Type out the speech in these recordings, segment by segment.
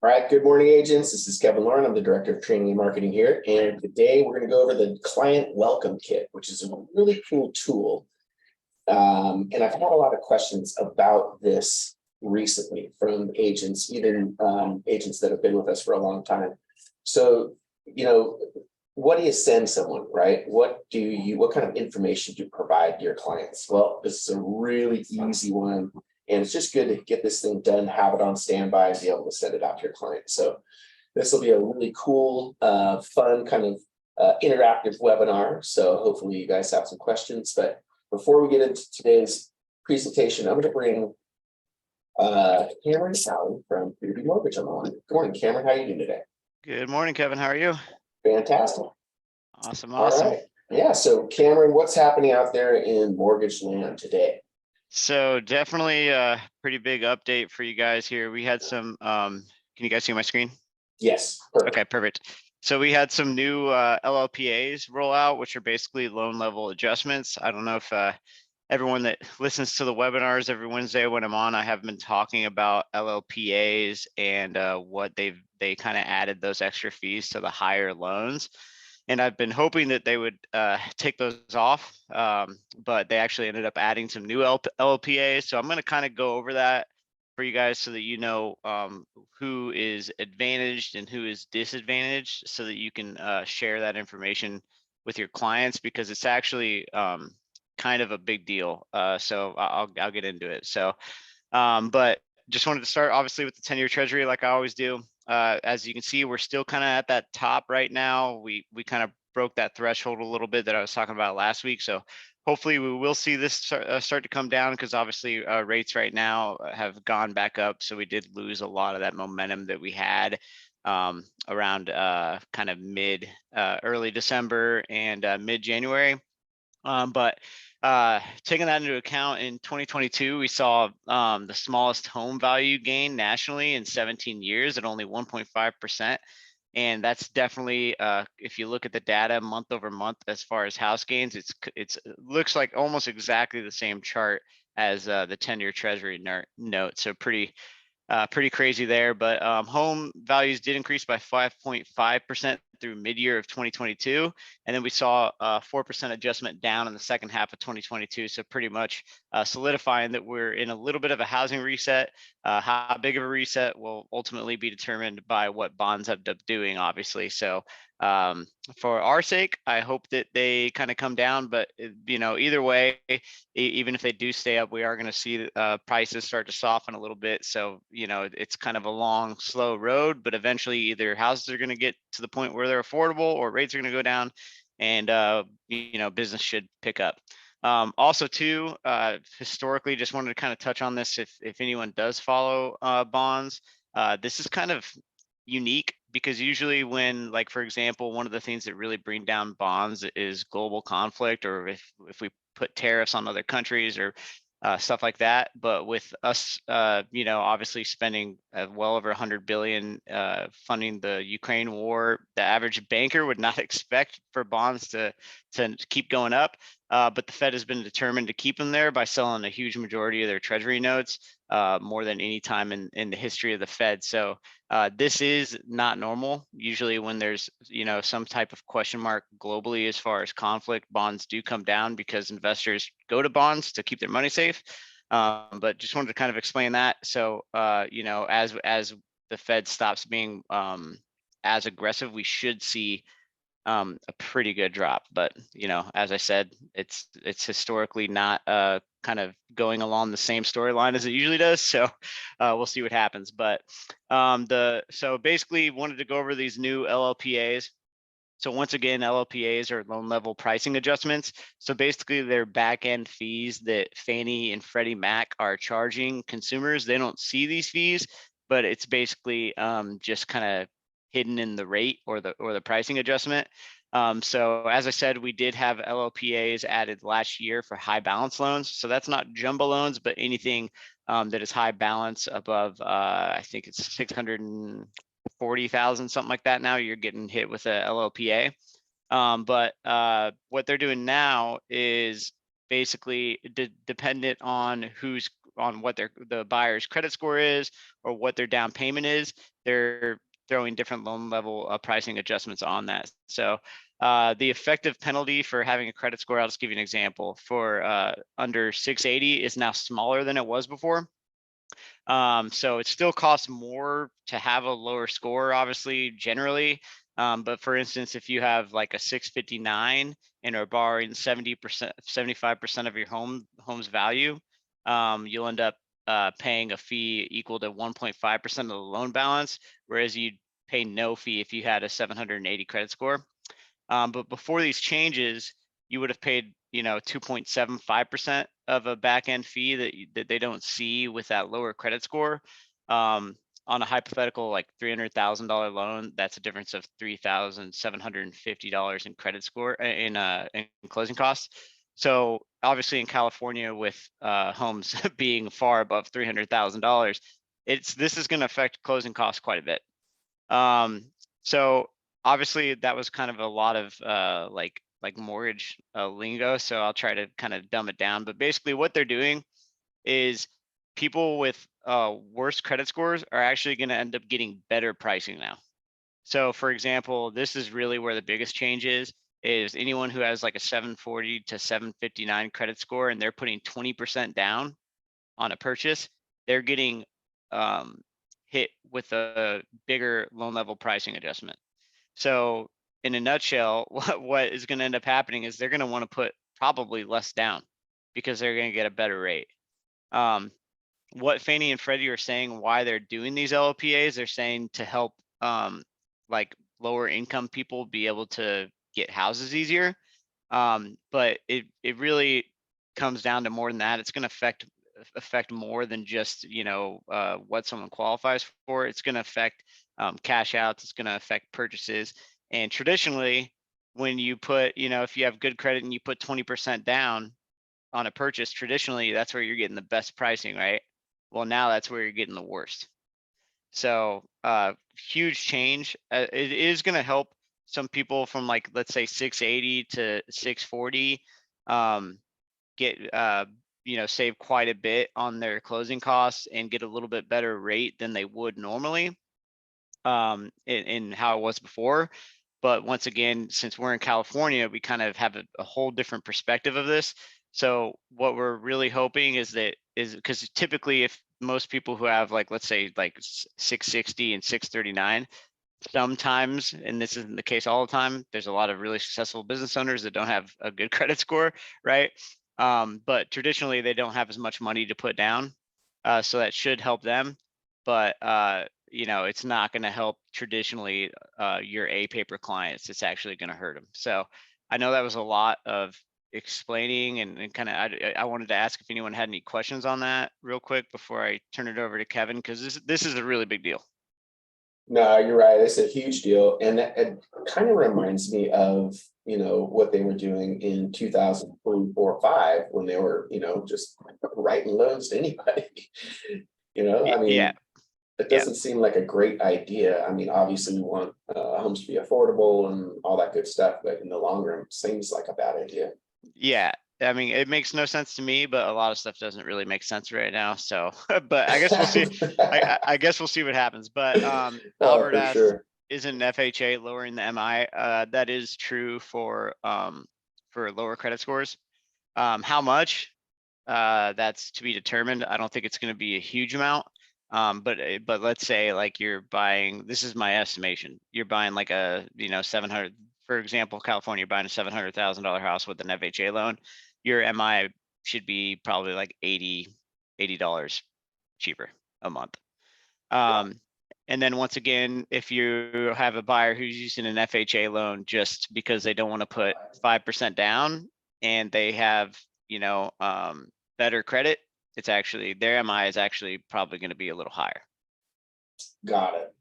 All right, good morning, agents. This is Kevin Lauren. I'm the Director of Training and Marketing here. And today we're going to go over the Client Welcome Kit, which is a really cool tool. And I've had a lot of questions about this recently from agents, even agents that have been with us for a long time. So, what do you send someone, right? What kind of information do you provide to your clients? Well, this is a really easy one. And it's just good to get this thing done, have it on standby, and be able to send it out to your client. So this will be a really cool, fun kind of interactive webinar. So hopefully you guys have some questions. But before we get into today's presentation, I'm going to bring Cameron Allen from B2B Mortgage on the line. Good morning, Cameron. How are you doing today? Good morning, Kevin. How are you? Fantastic. Awesome. All right. Yeah. So Cameron, what's happening out there in mortgage land today? So definitely a pretty big update for you guys here. We had some, can you guys see my screen? Yes. Perfect. Okay, perfect. So we had some new LLPAs roll out, which are basically loan level adjustments. I don't know if everyone that listens to the webinars every Wednesday when I'm on, I have been talking about LLPAs and what they kind of added those extra fees to the higher loans. And I've been hoping that they would take those off, but they actually ended up adding some new LLPAs. So I'm going to kind of go over that for you guys so that you know who is advantaged and who is disadvantaged, so that you can share that information with your clients, because it's actually kind of a big deal. So I'll get into it. So, but just wanted to start obviously with the 10-year treasury, like I always do. As you can see, we're still kind of at that top right now. We kind of broke that threshold a little bit that I was talking about last week. So hopefully we will see this start to come down, because obviously rates right now have gone back up. So we did lose a lot of that momentum that we had around kind of early December and mid-January. But taking that into account, in 2022, we saw the smallest home value gain nationally in 17 years at only 1.5%. And that's definitely, if you look at the data month over month, as far as house gains, it looks like almost exactly the same chart as the 10-year treasury note. So pretty crazy there. But home values did increase by 5.5% through mid-year of 2022. And then we saw a 4% adjustment down in the second half of 2022. So pretty much solidifying that we're in a little bit of a housing reset. How big of a reset will ultimately be determined by what bonds end up doing, obviously. So for our sake, I hope that they kind of come down, but either way, even if they do stay up, we are going to see prices start to soften a little bit. So it's kind of a long, slow road, but eventually either houses are going to get to the point where they're affordable, or rates are going to go down, and business should pick up. Also too, historically, just wanted to kind of touch on this if anyone does follow bonds. This is kind of unique, because usually when, like, for example, one of the things that really bring down bonds is global conflict, or if we put tariffs on other countries or stuff like that. But with us, obviously spending well over 100 billion funding the Ukraine war, the average banker would not expect for bonds to keep going up. But the Fed has been determined to keep them there by selling a huge majority of their treasury notes, more than any time in the history of the Fed. So this is not normal. Usually when there's some type of question mark globally as far as conflict, bonds do come down because investors go to bonds to keep their money safe. But just wanted to kind of explain that. So as the Fed stops being as aggressive, we should see a pretty good drop. But as I said, it's historically not kind of going along the same storyline as it usually does. So we'll see what happens. But so basically wanted to go over these new LLPAs. So once again, LLPAs are loan level pricing adjustments. So basically they're back end fees that Fannie and Freddie Mac are charging consumers. They don't see these fees, but it's basically just kind of hidden in the rate or the pricing adjustment. So as I said, we did have LLPAs added last year for high balance loans. So that's not jumbo loans, but anything that is high balance above, I think it's 640,000, something like that. Now you're getting hit with a LLPA. But what they're doing now is basically dependent on who's on what the buyer's credit score is or what their down payment is, they're throwing different loan level pricing adjustments on that. So the effective penalty for having a credit score, I'll just give you an example, for under 680 is now smaller than it was before. So it still costs more to have a lower score, obviously, generally. But for instance, if you have like a 659 and are borrowing 70%, 75% of your home's value, you'll end up paying a fee equal to 1.5% of the loan balance, whereas you'd pay no fee if you had a 780 credit score. But before these changes, you would have paid, 2.75% of a back end fee that they don't see with that lower credit score. On a hypothetical like $300,000 loan, that's a difference of $3,750 in credit score in closing costs. So obviously in California, with homes being far above $300,000, this is going to affect closing costs quite a bit. So obviously that was kind of a lot of like mortgage lingo, so I'll try to kind of dumb it down. But basically what they're doing is people with worse credit scores are actually going to end up getting better pricing now. So for example, this is really where the biggest change is anyone who has like a 740 to 759 credit score and they're putting 20% down on a purchase, they're getting hit with a bigger loan level pricing adjustment. So in a nutshell, what is going to end up happening is they're going to want to put probably less down because they're going to get a better rate. What Fannie and Freddie are saying why they're doing these LLPAs, they're saying to help like lower income people be able to get houses easier. But it really comes down to more than that. It's going to affect more than just what someone qualifies for. It's going to affect cash outs. It's going to affect purchases. And traditionally, when you put, if you have good credit and you put 20% down on a purchase, traditionally that's where you're getting the best pricing, right? Well, now that's where you're getting the worst. So huge change. It is going to help some people from like, let's say 680 to 640 get save quite a bit on their closing costs and get a little bit better rate than they would normally in how it was before. But once again, since we're in California, we kind of have a whole different perspective of this. So what we're really hoping is because typically if most people who have like, let's say like 660 and 639, sometimes, and this isn't the case all the time, there's a lot of really successful business owners that don't have a good credit score, right? But traditionally they don't have as much money to put down. So that should help them. But it's not going to help traditionally your A paper clients. It's actually going to hurt them. So I know that was a lot of explaining and kind of I wanted to ask if anyone had any questions on that real quick before I turn it over to Kevin, because this is a really big deal. No, you're right. It's a huge deal. And it kind of reminds me of, what they were doing in 2003, 4, 5, when they were, just writing loans to anybody. I mean, Yeah. it doesn't seem like a great idea. I mean, obviously we want homes to be affordable and all that good stuff, but in the long run, it seems like a bad idea. Yeah. I mean, it makes no sense to me, but a lot of stuff doesn't really make sense right now. So, but I guess we'll see. I guess we'll see what happens. But Albert For asks, sure. isn't FHA lowering the MI? That is true for lower credit scores. How much? That's to be determined. I don't think it's going to be a huge amount. But let's say like you're buying, this is my estimation, you're buying like a 700, for example, California, you're buying a $700,000 house with an FHA loan. Your MI should be probably like $80 cheaper a month. And then once again, if you have a buyer who's using an FHA loan just because they don't want to put 5% down and they have, better credit, it's actually, their MI is actually probably going to be a little higher. Got it.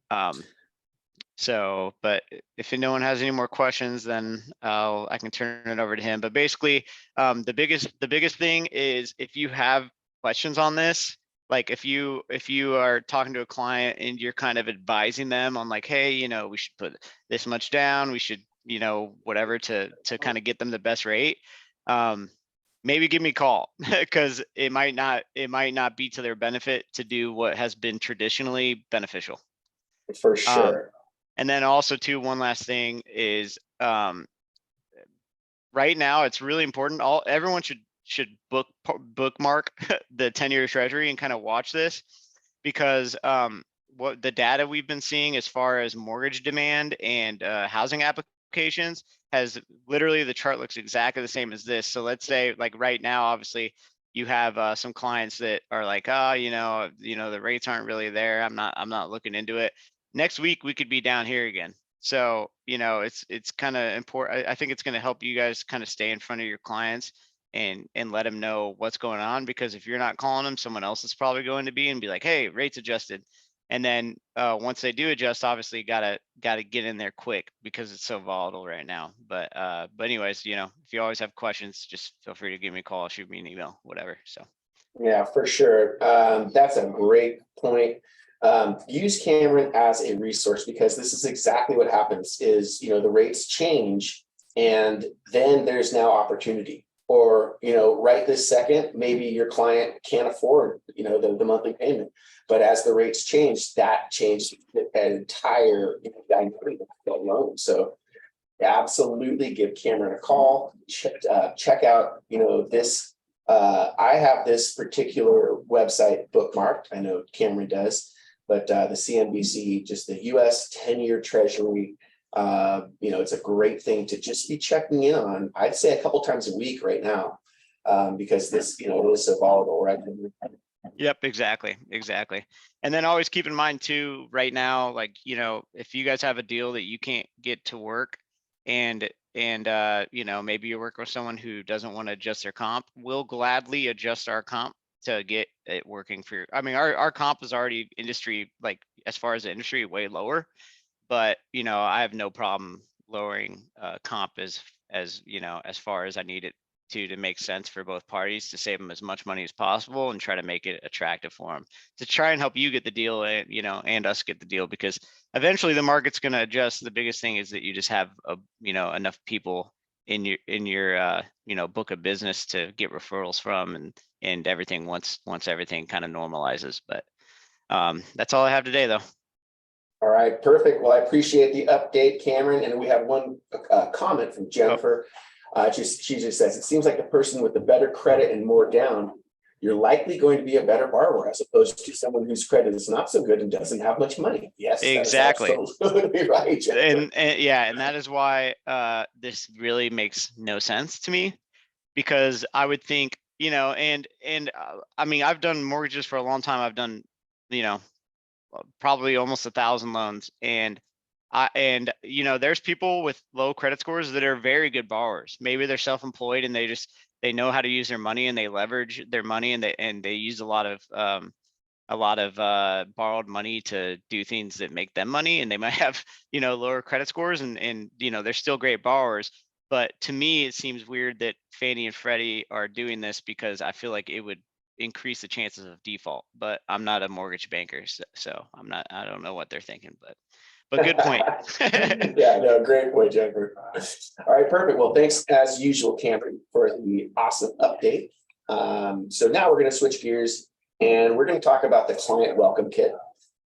So, but if no one has any more questions, then I can turn it over to him. But basically, the biggest thing is if you have questions on this, like if you are talking to a client and you're kind of advising them on like, hey, we should put this much down, we should, whatever to kind of get them the best rate. maybe give me a call because it might not be to their benefit to do what has been traditionally beneficial. For Um, sure. and then also too, one last thing is right now it's really important. Everyone should bookmark the 10-year treasury and kind of watch this because what the data we've been seeing as far as mortgage demand and housing applications has literally, the chart looks exactly the same as this. So let's say like right now, obviously you have some clients that are like, oh, the rates aren't really there. I'm not looking into it. Next week we could be down here again. So, it's kind of important. I think it's going to help you guys kind of stay in front of your clients and let them know what's going on, because if you're not calling them, someone else is probably going to be, and be like, hey, rates adjusted. And then once they do adjust, obviously gotta get in there quick because it's so volatile right now. But anyways, if you always have questions, just feel free to give me a call, shoot me an email, whatever. So Yeah, for sure. That's a great point. Use Cameron as a resource, because this is exactly what happens is, the rates change and then there's now opportunity. Or, right this second, maybe your client can't afford, the monthly payment. But as the rates change, that changed that entire dynamic of that loan. So absolutely give Cameron a call. Check out, this. I have this particular website bookmarked. I know Cameron does, but the CNBC, just the U.S. 10-year Treasury. It's a great thing to just be checking in on. I'd say a couple times a week right now, because this, it is so volatile, right? yep, exactly. And then always keep in mind too, right now, like, if you guys have a deal that you can't get to work, and maybe you're working with someone who doesn't want to adjust their comp, we'll gladly adjust our comp to get it working for I mean, our comp is already industry, like as far as the industry, way lower, but I have no problem lowering comp as far as I need it to make sense for both parties, to save them as much money as possible and try to make it attractive for them, to try and help you get the deal, and and us get the deal, because eventually the market's going to adjust. The biggest thing is that you just have enough people in your book of business to get referrals from, and everything once everything kind of normalizes. But that's all I have today, though. All right, perfect. Well, I appreciate the update, Cameron. And we have one comment from Jennifer. She just says, it seems like the person with the better credit and more down, you're likely going to be a better borrower as opposed to someone whose credit is not so good and doesn't have much money. Yes, that is Exactly. absolutely right, Jennifer. And yeah, and that is why this really makes no sense to me, because I would think, I mean, I've done mortgages for a long time. I've done, you know, probably almost 1,000 loans, and there's people with low credit scores that are very good borrowers. Maybe they're self-employed and they know how to use their money, and they leverage their money, and they use a lot of borrowed money to do things that make them money, and they might have lower credit scores, and they're still great borrowers. But to me, it seems weird that Fannie and Freddie are doing this, because I feel like it would increase the chances of default. But I'm not a mortgage banker, so I don't know what they're thinking, but good point. Yeah, no, great point, Jennifer. All right, perfect. Well, thanks as usual, Cameron, for the awesome update. So now we're going to switch gears and we're going to talk about the client welcome kit.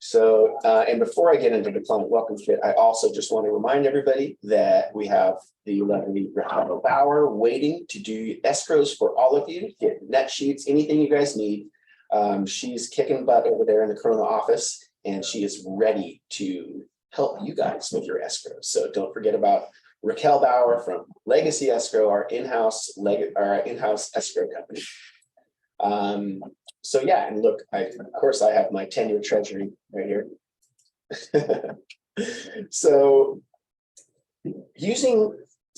So, and before I get into the client welcome kit, I also just want to remind everybody that we have the lovely Raquel Bauer waiting to do escrows for all of you, get net sheets, anything you guys need. She's kicking butt over there in the Corona office, and she is ready to help you guys with your escrows. So don't forget about Raquel Bauer from Legacy Escrow, our in-house escrow company. So yeah, and look, of course I have my 10-year treasury right here. So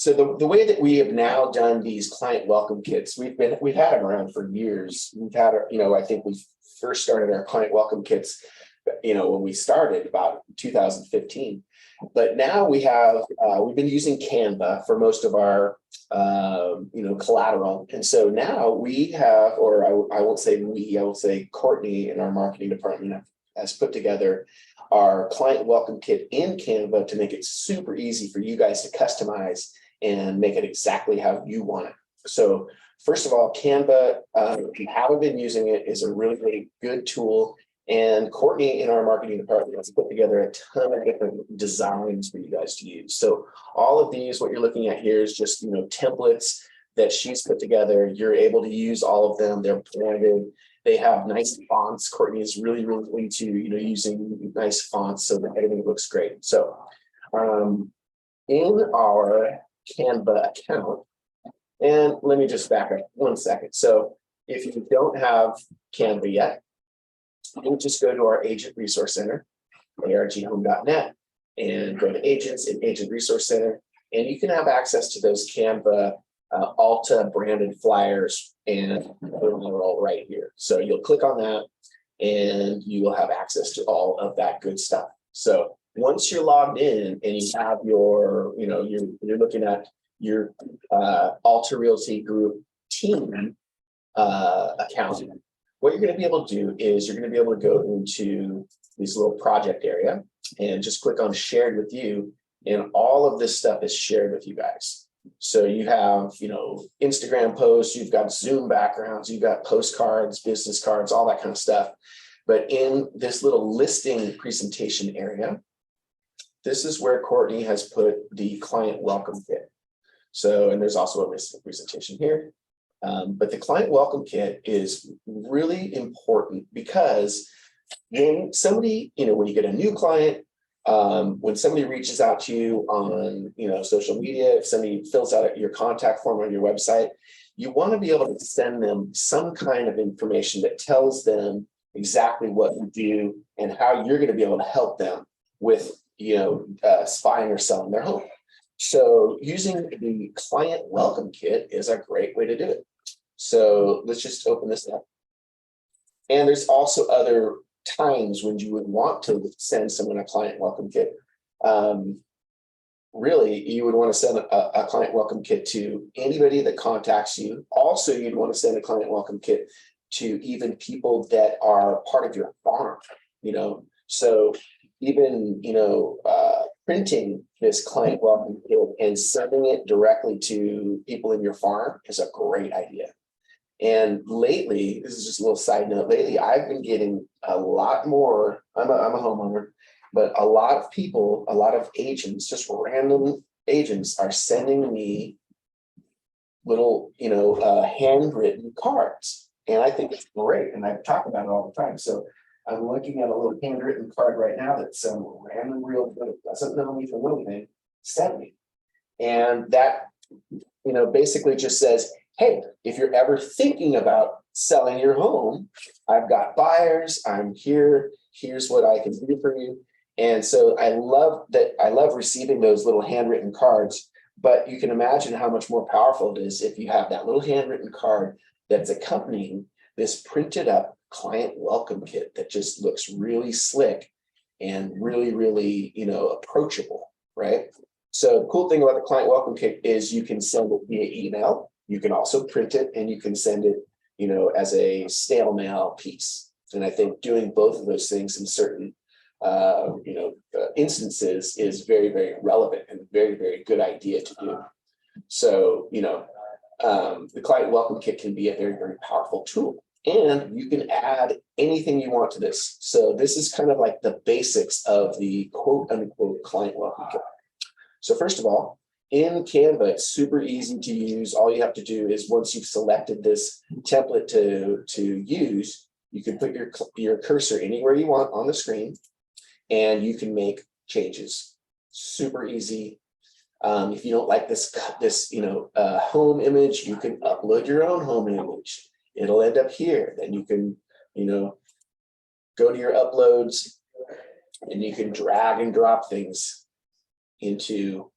the way that we have now done these client welcome kits, we've had them around for years. We've had, I think we first started our client welcome kits, when we started about 2015. But now we've been using Canva for most of our, collateral. And so now we have, or I won't say we, I will say Courtney in our marketing department has put together our client welcome kit in Canva to make it super easy for you guys to customize and make it exactly how you want it. So First of all, Canva, if you haven't been using it, is a really, really good tool. And Courtney in our marketing department has put together a ton of different designs for you guys to use. So all of these, what you're looking at here is just, templates that she's put together. You're able to use all of them. They're branded. They have nice fonts. Courtney is really, really into, using nice fonts so that everything looks great. So in our Canva account, and let me just back up 1 second. So if you don't have Canva yet, you just go to our Agent Resource Center, arghome.net, and go to Agents and Agent Resource Center, and you can have access to those Canva Alta branded flyers, and they're all right here. So you'll click on that, and you will have access to all of that good stuff. So once you're logged in and you have your, you're looking at your Alta Realty Group team account, what you're going to be able to do is you're going to be able to go into this little project area and just click on shared with you, and all of this stuff is shared with you guys. So you have, Instagram posts, you've got Zoom backgrounds, you've got postcards, business cards, all that kind of stuff. But in this little listing presentation area, this is where Courtney has put the client welcome kit. So, and there's also a listing presentation here. But the client welcome kit is really important because when somebody, when you get a new client, when somebody reaches out to you on, social media, if somebody fills out your contact form on your website, you want to be able to send them some kind of information that tells them exactly what you do and how you're going to be able to help them with, buying or selling their home. So using the client welcome kit is a great way to do it. So let's just open this up. And there's also other times when you would want to send someone a client welcome kit. Really, you would want to send a client welcome kit to anybody that contacts you. Also, you'd want to send a client welcome kit to even people that are part of your farm, So even, printing this client welcome kit and sending it directly to people in your farm is a great idea. And lately, this is just a little side note, lately I've been getting a lot more, I'm a homeowner, but a lot of people, a lot of agents, just random agents are sending me little, handwritten cards. And I think it's great. And I talk about it all the time. So I'm looking at a little handwritten card right now that some random real that doesn't know me from anything sent me. And that, basically just says, hey, if you're ever thinking about selling your home, I've got buyers, I'm here, here's what I can do for you. And so I love receiving those little handwritten cards, but you can imagine how much more powerful it is if you have that little handwritten card that's accompanying this printed up client welcome kit that just looks really slick and really, really, approachable, right? So the cool thing about the client welcome kit is you can send it via email. You can also print it and you can send it, as a snail mail piece. And I think doing both of those things in certain, instances is very, very relevant and very, very good idea to do. So, the client welcome kit can be a very, very powerful tool. And you can add anything you want to this. So this is kind of like the basics of the quote unquote client welcome kit. So first of all, in Canva, it's super easy to use. All you have to do is once you've selected this template to use, you can put your cursor anywhere you want on the screen and you can make changes. Super easy. If you don't like this home image, you can upload your own home image. It'll end up here. Then you can, go to your uploads and you can drag and drop things into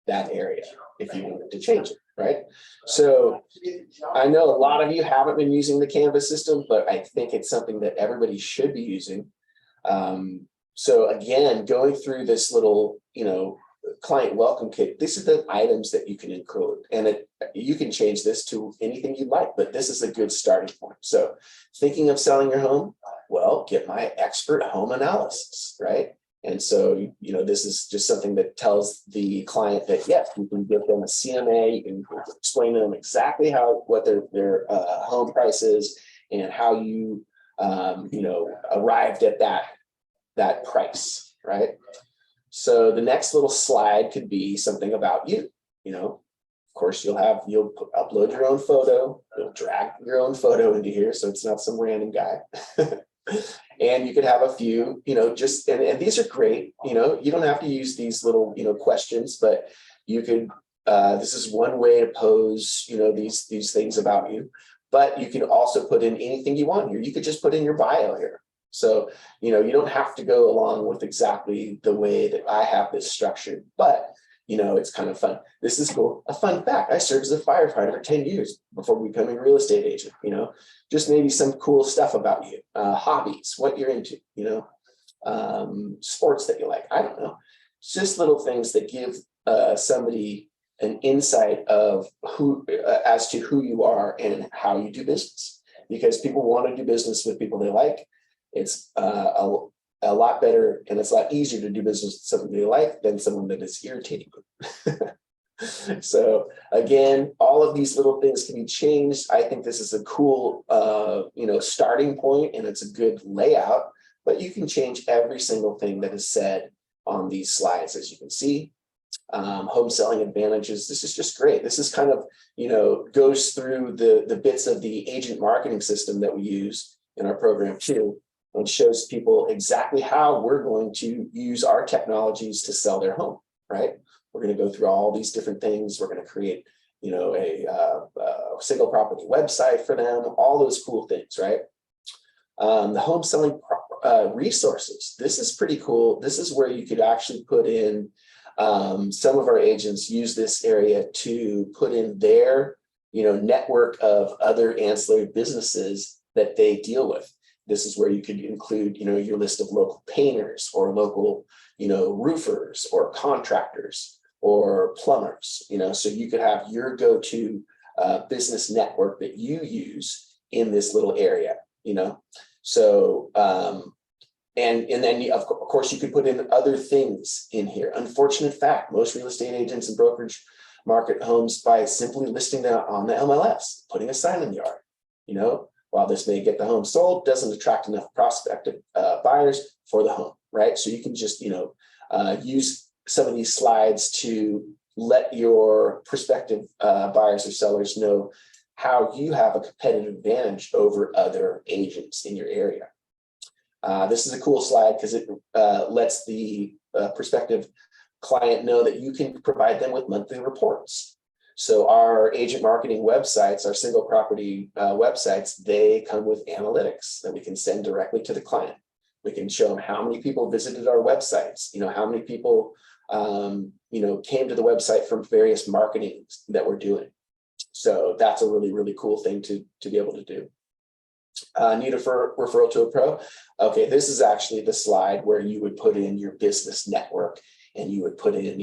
that area if you wanted to change it, right? So I know a lot of you haven't been using the Canva system, but I think it's something that everybody should be using. So again, going through this little, client welcome kit, these are the items that you can include, and you can change this to anything you like, but this is a good starting point. So thinking of selling your home, well, get my expert home analysis, right? And so, this is just something that tells the client that, yes, you can give them a CMA, you can explain to them exactly what their home price is and how you, arrived at that price, right? So the next little slide could be something about you, Of course, you'll upload your own photo, you'll drag your own photo into here, so it's not some random guy. And you could have a few, and these are great, you don't have to use these little, questions, but you could, this is one way to pose, these things about you, but you can also put in anything you want here. You could just put in your bio here. So, you don't have to go along with exactly the way that I have this structured, but it's kind of fun. This is cool. A fun fact, I served as a firefighter for 10 years before becoming a real estate agent, just maybe some cool stuff about you, hobbies, what you're into, sports that you like. I don't know. It's just little things that give somebody an insight of as to who you are and how you do business, because people want to do business with people they like. It's a lot better, and it's a lot easier to do business with someone they like than someone that is irritating. So again, all of these little things can be changed. I think this is a cool, starting point, and it's a good layout, but you can change every single thing that is said on these slides, as you can see. Home selling advantages. This is just great. This is kind of, goes through the bits of the agent marketing system that we use in our program too, and shows people exactly how we're going to use our technologies to sell their home, right? We're going to go through all these different things. We're going to create, a single property website for them, all those cool things, right? The home selling resources. This is pretty cool. This is where you could actually put in, some of our agents use this area to put in their, network of other ancillary businesses that they deal with. This is where you could include, your list of local painters or local, roofers or contractors or plumbers, so you could have your go-to business network that you use in this little area, So, and then of course you could put in other things in here. Unfortunate fact, most real estate agents and brokerage market homes by simply listing them on the MLS, putting a sign in the yard, While this may get the home sold, doesn't attract enough prospective buyers for the home, right? So you can just, use some of these slides to let your prospective buyers or sellers know how you have a competitive advantage over other agents in your area. This is a cool slide because it lets the prospective client know that you can provide them with monthly reports. So our agent marketing websites, our single property websites, they come with analytics that we can send directly to the client. We can show them how many people visited our websites, how many people, came to the website from various marketing that we're doing. So that's a really, really cool thing to be able to do. Need a referral to a pro? Okay, this is actually the slide where you would put in your business network, and you would put in,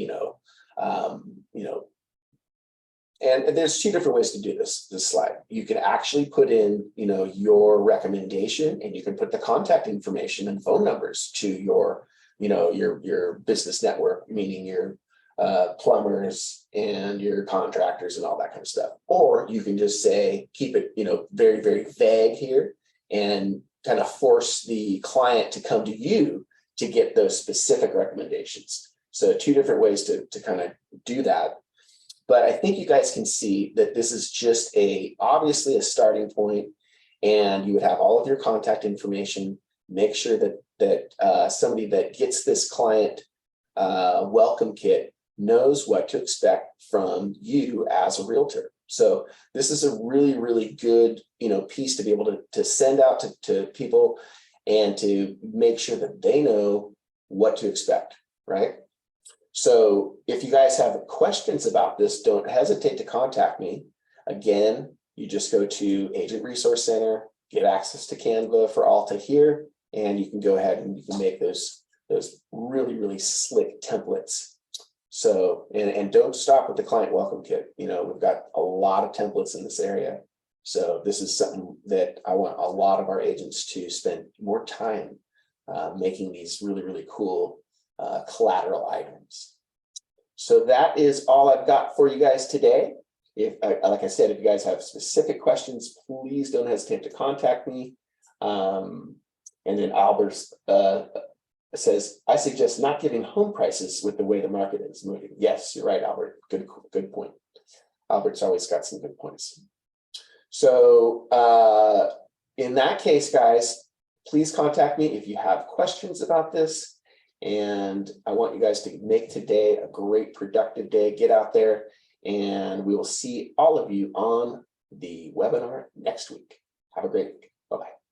and there's two different ways to do this slide. You can actually put in, your recommendation, and you can put the contact information and phone numbers to your, your business network, meaning your plumbers and your contractors and all that kind of stuff. Or you can just say, keep it, very, very vague here, and kind of force the client to come to you to get those specific recommendations. So two different ways to kind of do that. But I think you guys can see that this is just obviously a starting point, and you would have all of your contact information. Make sure that somebody that gets this client welcome kit knows what to expect from you as a realtor. So this is a really, really good, piece to be able to send out to people, and to make sure that they know what to expect, right? So if you guys have questions about this, don't hesitate to contact me. Again, you just go to Agent Resource Center, get access to Canva for Alta here, and you can go ahead and you can make those really, really slick templates. So, and don't stop with the client welcome kit. We've got a lot of templates in this area. So this is something that I want a lot of our agents to spend more time making these really, really cool collateral items. So that is all I've got for you guys today. If, like I said, if you guys have specific questions, please don't hesitate to contact me. And then Albert says, I suggest not giving home prices with the way the market is moving. Yes, you're right, Albert. Good point. Albert's always got some good points. So in that case, guys, please contact me if you have questions about this. And I want you guys to make today a great productive day. Get out there, and we will see all of you on the webinar next week. Have a great week. Bye-bye.